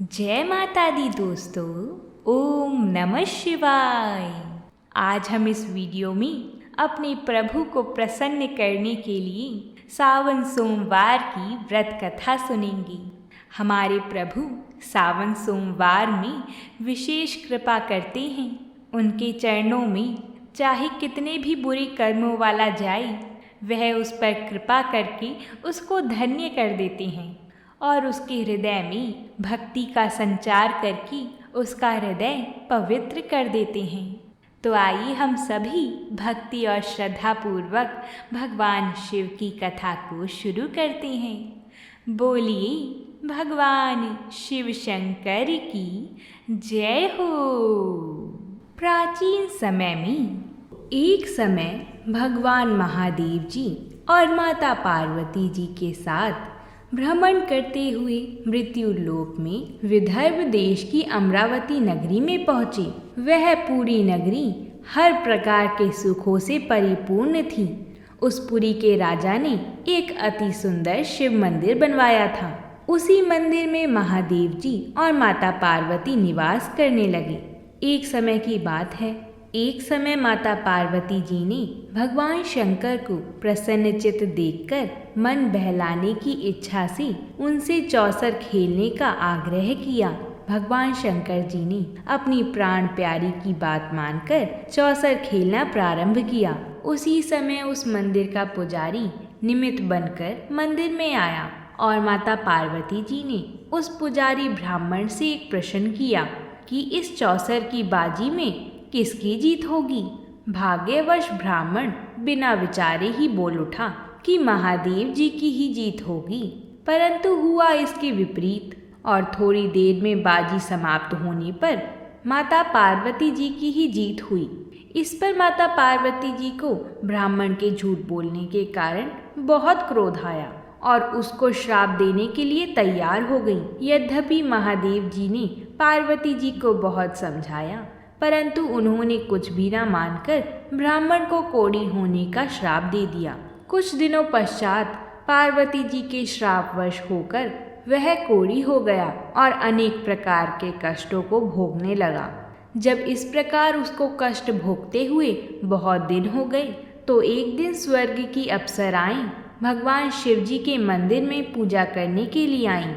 जय माता दी दोस्तों। ओम नमः शिवाय। आज हम इस वीडियो में अपने प्रभु को प्रसन्न करने के लिए सावन सोमवार की व्रत कथा सुनेंगे। हमारे प्रभु सावन सोमवार में विशेष कृपा करते हैं। उनके चरणों में चाहे कितने भी बुरे कर्मों वाला जाए, वह उस पर कृपा करके उसको धन्य कर देते हैं और उसके हृदय में भक्ति का संचार करके उसका हृदय पवित्र कर देते हैं। तो आइए हम सभी भक्ति और श्रद्धा पूर्वक भगवान शिव की कथा को शुरू करते हैं। बोलिए भगवान शिव शंकर की जय हो। प्राचीन समय में एक समय भगवान महादेव जी और माता पार्वती जी के साथ भ्रमण करते हुए मृत्यु लोक में विदर्भ देश की अमरावती नगरी में पहुँचे। वह पूरी नगरी हर प्रकार के सुखों से परिपूर्ण थी। उस पुरी के राजा ने एक अति सुंदर शिव मंदिर बनवाया था। उसी मंदिर में महादेव जी और माता पार्वती निवास करने लगे। एक समय की बात है, एक समय माता पार्वती जी ने भगवान शंकर को प्रसन्नचित्त देखकर मन बहलाने की इच्छा से उनसे चौसर खेलने का आग्रह किया। भगवान शंकर जी ने अपनी प्राण प्यारी की बात मानकर चौसर खेलना प्रारंभ किया। उसी समय उस मंदिर का पुजारी निमित्त बनकर मंदिर में आया और माता पार्वती जी ने उस पुजारी ब्राह्मण से एक प्रश्न किया कि इस चौसर की बाजी में किसकी जीत होगी। भाग्यवश ब्राह्मण बिना विचारे ही बोल उठा कि महादेव जी की ही जीत होगी। परंतु हुआ इसके विपरीत और थोड़ी देर में बाजी समाप्त होने पर माता पार्वती जी की ही जीत हुई। इस पर माता पार्वती जी को ब्राह्मण के झूठ बोलने के कारण बहुत क्रोध आया और उसको श्राप देने के लिए तैयार हो गई। यद्यपि महादेव जी ने पार्वती जी को बहुत समझाया, परंतु उन्होंने कुछ भी न मानकर ब्राह्मण को कोढ़ी होने का श्राप दे दिया। कुछ दिनों पश्चात पार्वती जी के श्रापवश होकर वह कोढ़ी हो गया और अनेक प्रकार के कष्टों को भोगने लगा। जब इस प्रकार उसको कष्ट भोगते हुए बहुत दिन हो गए तो एक दिन स्वर्ग की अप्सराएं भगवान शिव जी के मंदिर में पूजा करने के लिए आईं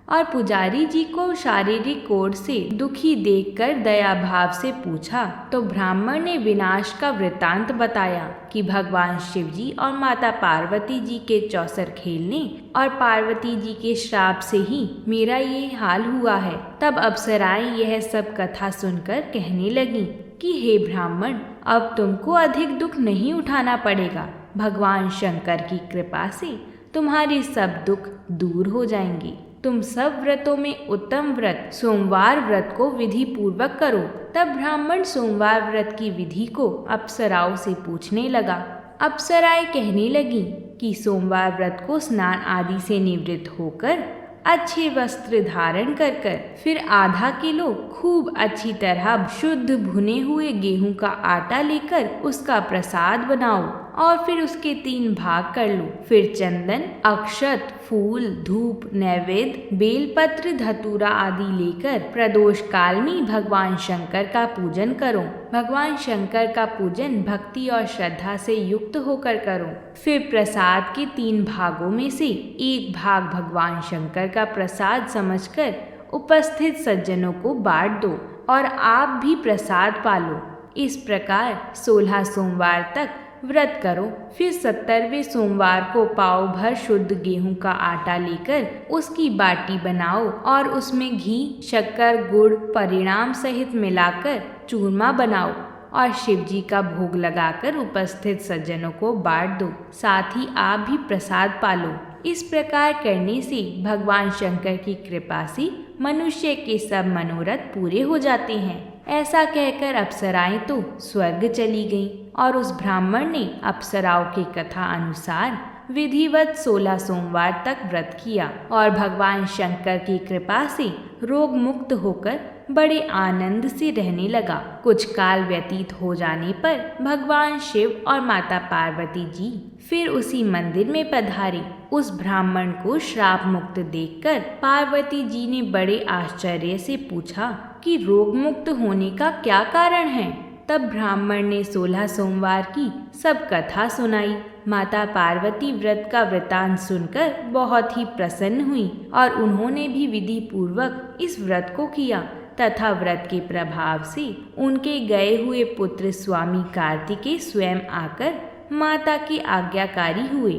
और पुजारी जी को शारीरिक कोढ़ से दुखी देखकर दया भाव से पूछा तो ब्राह्मण ने विनाश का वृत्तांत बताया कि भगवान शिव जी और माता पार्वती जी के चौसर खेलने और पार्वती जी के श्राप से ही मेरा ये हाल हुआ है। तब अप्सराएं यह सब कथा सुनकर कहने लगीं कि हे ब्राह्मण, अब तुमको अधिक दुख नहीं उठाना पड़ेगा। भगवान शंकर की कृपा से तुम्हारे सब दुख दूर हो जाएंगे। तुम सब व्रतों में उत्तम व्रत सोमवार व्रत को विधि पूर्वक करो। तब ब्राह्मण सोमवार व्रत की विधि को अप्सराओं से पूछने लगा। अप्सराएं कहने लगी कि सोमवार व्रत को स्नान आदि से निवृत्त होकर अच्छे वस्त्र धारण कर फिर आधा किलो खूब अच्छी तरह शुद्ध भुने हुए गेहूं का आटा लेकर उसका प्रसाद बनाओ और फिर उसके 3 भाग कर लो। फिर चंदन, अक्षत, फूल, धूप, नैवेद्य, बेलपत्र, धतूरा आदि लेकर प्रदोष काल में भगवान शंकर का पूजन करो। भगवान शंकर का पूजन भक्ति और श्रद्धा से युक्त होकर करो। फिर प्रसाद के 3 भागों में से एक भाग भगवान शंकर का प्रसाद समझकर उपस्थित सज्जनों को बांट दो और आप भी प्रसाद पालो। इस प्रकार 16 सोमवार तक व्रत करो। फिर 17वें सोमवार को पाव भर शुद्ध गेहूं का आटा लेकर उसकी बाटी बनाओ और उसमें घी, शक्कर, गुड़ परिणाम सहित मिलाकर चूरमा बनाओ और शिव जी का भोग लगाकर उपस्थित सज्जनों को बांट दो। साथ ही आप भी प्रसाद पालो। इस प्रकार करने से भगवान शंकर की कृपा से मनुष्य के सब मनोरथ पूरे हो जाते हैं। ऐसा कहकर अप्सराएं तो स्वर्ग चली गईं और उस ब्राह्मण ने अप्सराओं की कथा अनुसार विधिवत 16 सोमवार तक व्रत किया और भगवान शंकर की कृपा से रोग मुक्त होकर बड़े आनंद से रहने लगा। कुछ काल व्यतीत हो जाने पर भगवान शिव और माता पार्वती जी फिर उसी मंदिर में पधारे। उस ब्राह्मण को श्राप मुक्त देखकर पार्वती जी ने बड़े आश्चर्य से पूछा कि रोग मुक्त होने का क्या कारण है। तब ब्राह्मण ने 16 सोमवार की सब कथा सुनाई। माता पार्वती व्रत का वृतांत सुनकर बहुत ही प्रसन्न हुई और उन्होंने भी विधि पूर्वक इस व्रत को किया तथा व्रत के प्रभाव से उनके गए हुए पुत्र स्वामी कार्तिकेय स्वयं आकर माता के आज्ञाकारी हुए।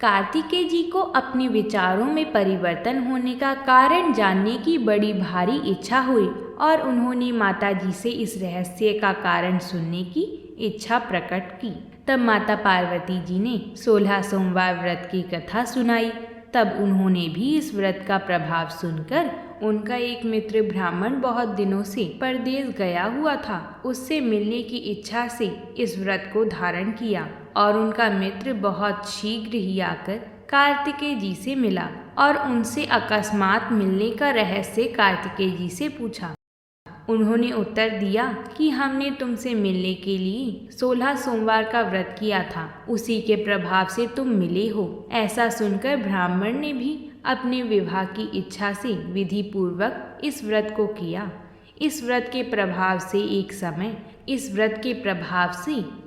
कार्तिकेय जी को अपने विचारों में परिवर्तन होने का कारण जानने की बड़ी भारी इच्छा हुई और उन्होंने माता जी से इस रहस्य का कारण सुनने की इच्छा प्रकट की। तब माता पार्वती जी ने 16 सोमवार व्रत की कथा सुनाई। तब उन्होंने भी इस व्रत का प्रभाव सुनकर उनका एक मित्र ब्राह्मण बहुत दिनों से परदेश गया हुआ था, उससे मिलने की इच्छा से इस व्रत को धारण किया और उनका मित्र बहुत शीघ्र ही आकर कार्तिकेय जी से मिला और उनसे अकस्मात मिलने का रहस्य कार्तिकेय जी से पूछा। उन्होंने उत्तर दिया कि हमने तुमसे मिलने के लिए 16 सोमवार का व्रत किया था, उसी के प्रभाव से तुम मिले हो। ऐसा सुनकर ब्राह्मण ने भी अपने विवाह की इच्छा से विधि पूर्वक इस व्रत को किया। इस व्रत के प्रभाव से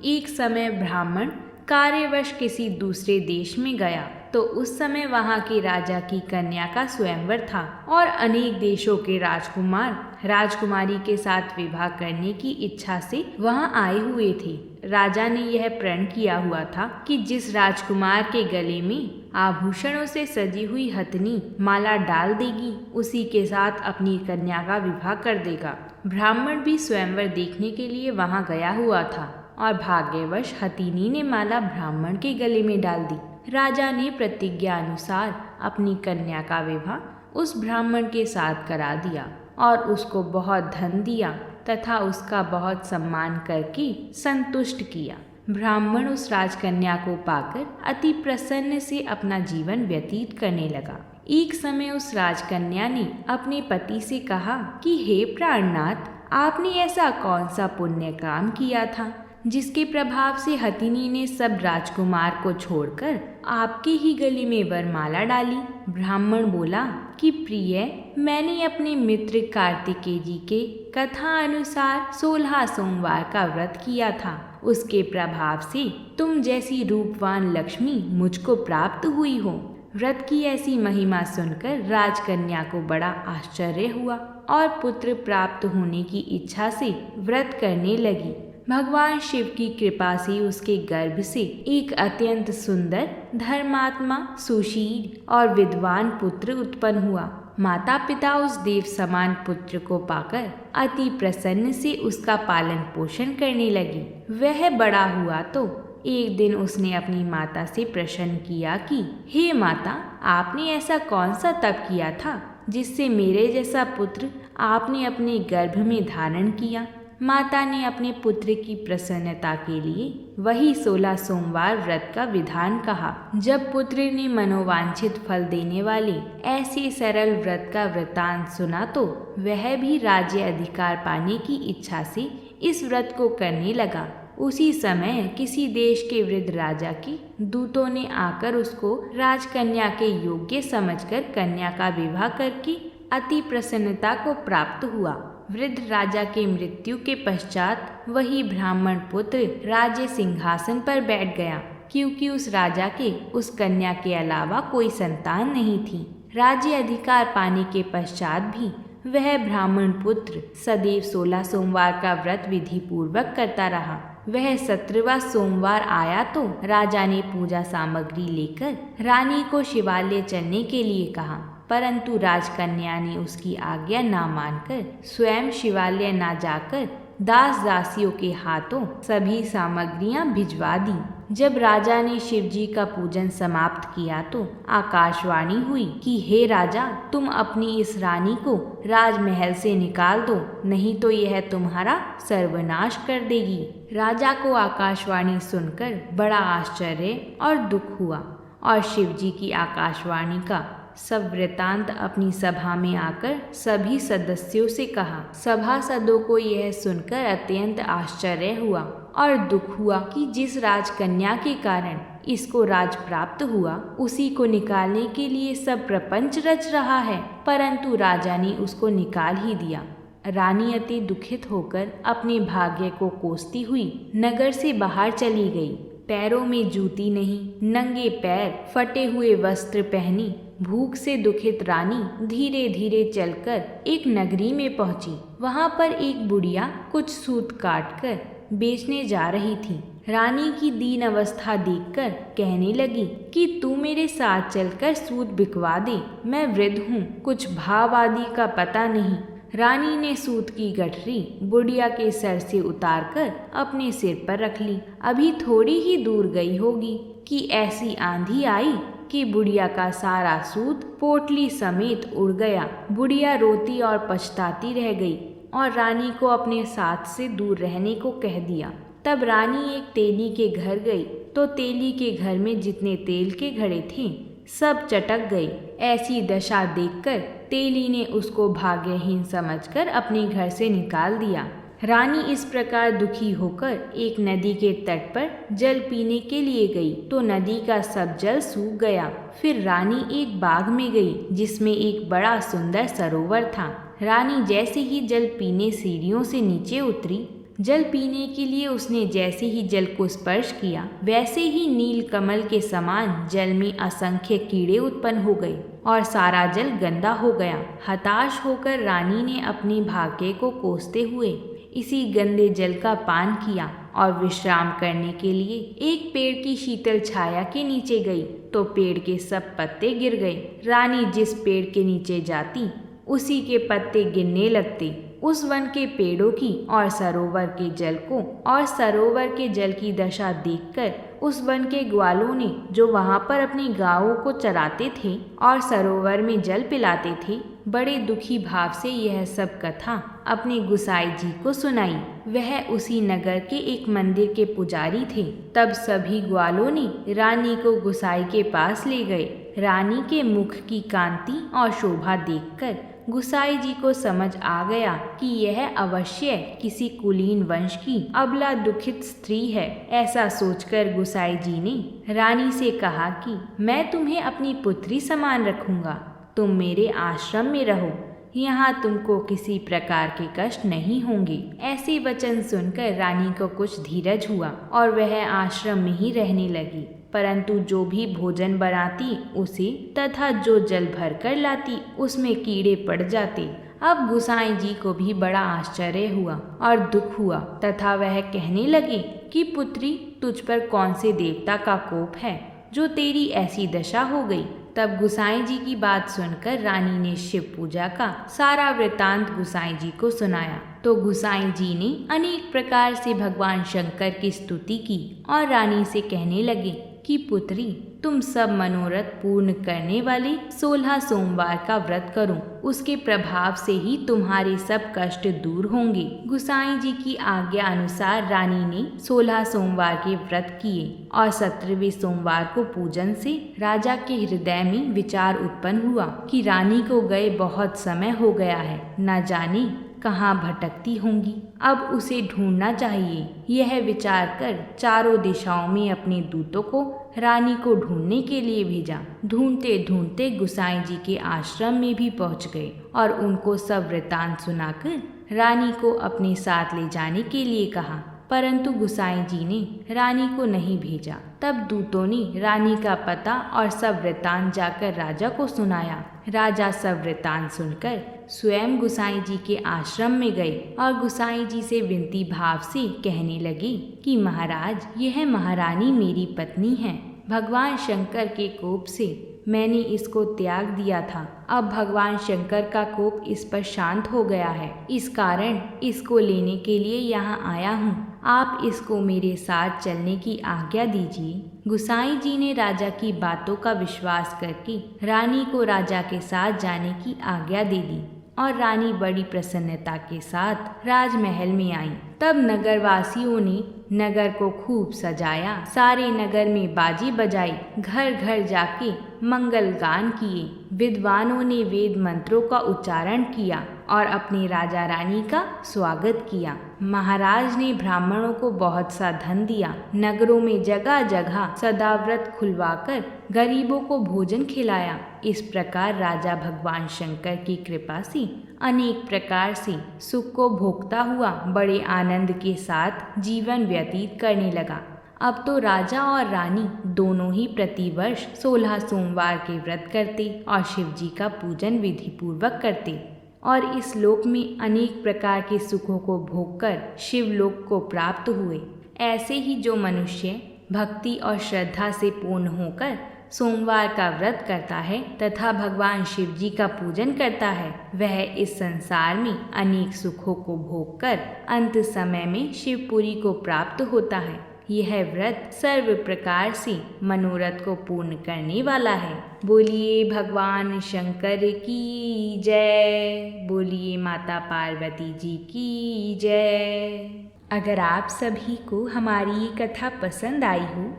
एक समय ब्राह्मण कार्यवश किसी दूसरे देश में गया तो उस समय वहां के राजा की कन्या का स्वयंवर था और अनेक देशों के राजकुमार राजकुमारी के साथ विवाह करने की इच्छा से वहां आए हुए थे। राजा ने यह प्रण किया हुआ था कि जिस राजकुमार के गले में आभूषणों से सजी हुई हथनी माला डाल देगी उसी के साथ अपनी कन्या का विवाह कर देगा। ब्राह्मण भी स्वयंवर देखने के लिए वहां गया हुआ था और भाग्यवश हथिनी ने माला ब्राह्मण के गले में डाल दी। राजा ने प्रतिज्ञा अनुसार अपनी कन्या का विवाह उस ब्राह्मण के साथ करा दिया और उसको बहुत धन दिया तथा उसका बहुत सम्मान करके संतुष्ट किया। ब्राह्मण उस राजकन्या को पाकर अति प्रसन्न से अपना जीवन व्यतीत करने लगा। एक समय उस राजकन्या ने अपने पति से कहा कि हे प्राणनाथ, आपने ऐसा कौन सा पुण्य काम किया था जिसके प्रभाव से हथिनी ने सब राजकुमार को छोड़कर आपके ही गले में वरमाला डाली। ब्राह्मण बोला कि प्रिय, मैंने अपने मित्र कार्तिकेय जी के कथा अनुसार 16 सोमवार का व्रत किया था। उसके प्रभाव से तुम जैसी रूपवान लक्ष्मी मुझको प्राप्त हुई हो। व्रत की ऐसी महिमा सुनकर राजकन्या को बड़ा आश्चर्य हुआ और पुत्र प्राप्त होने की इच्छा से व्रत करने लगी। भगवान शिव की कृपा से उसके गर्भ से एक अत्यंत सुंदर, धर्मात्मा, सुशील और विद्वान पुत्र उत्पन्न हुआ। माता पिता उस देव समान पुत्र को पाकर अति प्रसन्न से उसका पालन पोषण करने लगी। वह बड़ा हुआ तो एक दिन उसने अपनी माता से प्रश्न किया कि हे माता, आपने ऐसा कौन सा तप किया था जिससे मेरे जैसा पुत्र आपने अपने गर्भ में धारण किया। माता ने अपने पुत्र की प्रसन्नता के लिए वही 16 सोमवार व्रत का विधान कहा। जब पुत्र ने मनोवांछित फल देने वाले ऐसे सरल व्रत का वृतांत सुना तो वह भी राज्य अधिकार पाने की इच्छा से इस व्रत को करने लगा। उसी समय किसी देश के वृद्ध राजा के दूतों ने आकर उसको राजकन्या के योग्य समझकर कन्या का विवाह करके अति प्रसन्नता को प्राप्त हुआ। वृद्ध राजा के मृत्यु के पश्चात वही ब्राह्मण पुत्र राज्य सिंहासन पर बैठ गया, क्योंकि उस राजा के उस कन्या के अलावा कोई संतान नहीं थी। राज्य अधिकार पाने के पश्चात भी वह ब्राह्मण पुत्र सदैव 16 सोमवार का व्रत विधि पूर्वक करता रहा। वह 17वां सोमवार आया तो राजा ने पूजा सामग्री लेकर रानी को शिवालय चलने के लिए कहा, परंतु राजकन्या ने उसकी आज्ञा ना मानकर स्वयं शिवालय ना जाकर दास दासियों के हाथों सभी सामग्रियां भिजवा दी। जब राजा ने शिव जी का पूजन समाप्त किया तो आकाशवाणी हुई कि हे राजा, तुम अपनी इस रानी को राजमहल से निकाल दो, नहीं तो यह तुम्हारा सर्वनाश कर देगी। राजा को आकाशवाणी सुनकर बड़ा आश्चर्य और दुख हुआ और शिव जी की आकाशवाणी का सब वृतांत अपनी सभा में आकर सभी सदस्यों से कहा। सभासदों को यह सुनकर अत्यंत आश्चर्य हुआ और दुख हुआ कि जिस राजकन्या के कारण इसको राज प्राप्त हुआ उसी को निकालने के लिए सब प्रपंच रच रहा है, परंतु राजा ने उसको निकाल ही दिया। रानी अति दुखित होकर अपने भाग्य को कोसती हुई नगर से बाहर चली गई। पैरों में जूती नहीं, नंगे पैर, फटे हुए वस्त्र पहनी, भूख से दुखित रानी धीरे धीरे चलकर एक नगरी में पहुंची। वहां पर एक बुढ़िया कुछ सूत काटकर बेचने जा रही थी। रानी की दीन अवस्था देखकर कहने लगी कि तू मेरे साथ चलकर सूत बिकवा दे, मैं वृद्ध हूँ, कुछ भाव आदि का पता नहीं। रानी ने सूत की गठरी बुढ़िया के सर से उतारकर अपने सिर पर रख ली। अभी थोड़ी ही दूर गई होगी कि ऐसी आंधी आई कि बुढ़िया का सारा सूत पोटली समेत उड़ गया। बुढ़िया रोती और पछताती रह गई और रानी को अपने साथ से दूर रहने को कह दिया। तब रानी एक तेली के घर गई तो तेली के घर में जितने तेल के घड़े थे सब चटक गए। ऐसी दशा देखकर तेली ने उसको भाग्यहीन समझकर अपने घर से निकाल दिया। रानी इस प्रकार दुखी होकर एक नदी के तट पर जल पीने के लिए गई तो नदी का सब जल सूख गया। फिर रानी एक बाग में गई जिसमें एक बड़ा सुंदर सरोवर था। रानी जैसे ही जल पीने सीढ़ियों से नीचे उतरी, जल पीने के लिए उसने जैसे ही जल को स्पर्श किया वैसे ही नील कमल के समान जल में असंख्य कीड़े उत्पन्न हो गए और सारा जल गंदा हो गया। हताश होकर रानी ने अपने भाग्य को कोसते हुए इसी गंदे जल का पान किया और विश्राम करने के लिए एक पेड़ की शीतल छाया के नीचे गई तो पेड़ के सब पत्ते गिर गए। रानी जिस पेड़ के नीचे जाती उसी के पत्ते गिरने लगते। उस वन के पेड़ों की और सरोवर के जल को और सरोवर के जल की दशा देखकर उस वन के ग्वालों ने जो वहां पर अपनी गायों को चराते थे और सरोवर में जल पिलाते थे, बड़े दुखी भाव से यह सब कथा अपने गुसाई जी को सुनाई। वह उसी नगर के एक मंदिर के पुजारी थे। तब सभी ग्वालों ने रानी को गुसाई के पास ले गए। रानी के मुख की कांति और शोभा देखकर गुसाई जी को समझ आ गया कि यह अवश्य किसी कुलीन वंश की अबला दुखित स्त्री है। ऐसा सोचकर गुसाई जी ने रानी से कहा कि मैं तुम्हें अपनी पुत्री समान रखूंगा, तुम मेरे आश्रम में रहो, यहाँ तुमको किसी प्रकार के कष्ट नहीं होंगे। ऐसे वचन सुनकर रानी को कुछ धीरज हुआ और वह आश्रम में ही रहने लगी। परंतु जो भी भोजन बनाती उसे तथा जो जल भर कर लाती उसमें कीड़े पड़ जाते। अब गुसाई जी को भी बड़ा आश्चर्य हुआ और दुख हुआ तथा वह कहने लगे कि पुत्री, तुझ पर कौन से देवता का कोप है जो तेरी ऐसी दशा हो गई। तब गुसाई जी की बात सुनकर रानी ने शिव पूजा का सारा वृतांत गुसाई जी को सुनाया। तो गुसाई जी ने अनेक प्रकार से भगवान शंकर की स्तुति की और रानी से कहने लगे कि पुत्री, तुम सब मनोरथ पूर्ण करने वाले 16 सोमवार का व्रत करो, उसके प्रभाव से ही तुम्हारे सब कष्ट दूर होंगे। गुसाई जी की आज्ञा अनुसार रानी ने 16 सोमवार के व्रत किए और 17वें सोमवार को पूजन से राजा के हृदय में विचार उत्पन्न हुआ कि रानी को गए बहुत समय हो गया है, न जाने कहाँ भटकती होंगी, अब उसे ढूंढना चाहिए। यह विचार कर चारों दिशाओं में अपने दूतों को रानी को ढूंढने के लिए भेजा। ढूंढते ढूंढते गुसाई जी के आश्रम में भी पहुंच गए और उनको सब वृतांत सुनाकर रानी को अपने साथ ले जाने के लिए कहा, परंतु गुसाई जी ने रानी को नहीं भेजा। तब दूतों ने रानी का पता और सब वृतांत जाकर राजा को सुनाया। राजा सब वृतांत सुनकर स्वयं गुसाई जी के आश्रम में गए और गुसाई जी से विनती भाव से कहने लगे कि महाराज, यह महारानी मेरी पत्नी है। भगवान शंकर के कोप से मैंने इसको त्याग दिया था। अब भगवान शंकर का कोप इस पर शांत हो गया है, इस कारण इसको लेने के लिए यहाँ आया हूँ। आप इसको मेरे साथ चलने की आज्ञा दीजिए। गुसाई जी ने राजा की बातों का विश्वास करके रानी को राजा के साथ जाने की आज्ञा दे दी और रानी बड़ी प्रसन्नता के साथ राजमहल में आई। तब नगरवासियों ने नगर को खूब सजाया, सारे नगर में बाजी बजाई, घर घर जाके मंगल गान किए, विद्वानों ने वेद मंत्रों का उच्चारण किया और अपने राजा रानी का स्वागत किया। महाराज ने ब्राह्मणों को बहुत सा धन दिया। नगरों में जगह जगह सदाव्रत खुलवाकर गरीबों को भोजन खिलाया। इस प्रकार राजा भगवान शंकर की कृपा से अनेक प्रकार से सुख को भोगता हुआ बड़े आनंद के साथ जीवन व्यतीत करने लगा। अब तो राजा और रानी दोनों ही प्रतिवर्ष 16 सोमवार के व्रत करते और शिव जी का पूजन विधि पूर्वक करते और इस लोक में अनेक प्रकार के सुखों को भोगकर शिवलोक को प्राप्त हुए। ऐसे ही जो मनुष्य भक्ति और श्रद्धा से पूर्ण होकर सोमवार का व्रत करता है तथा भगवान शिव जी का पूजन करता है, वह इस संसार में अनेक सुखों को भोगकर अंत समय में शिवपुरी को प्राप्त होता है। यह व्रत सर्व प्रकार से मनोरथ को पूर्ण करने वाला है। बोलिए भगवान शंकर की जय, बोलिए माता पार्वती जी की जय। अगर आप सभी को हमारी ये कथा पसंद आई हो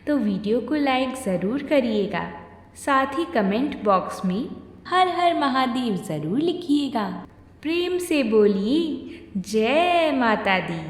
तो वीडियो को लाइक ज़रूर करिएगा। साथ ही कमेंट बॉक्स में हर हर महादेव ज़रूर लिखिएगा। प्रेम से बोलिए जय माता दी।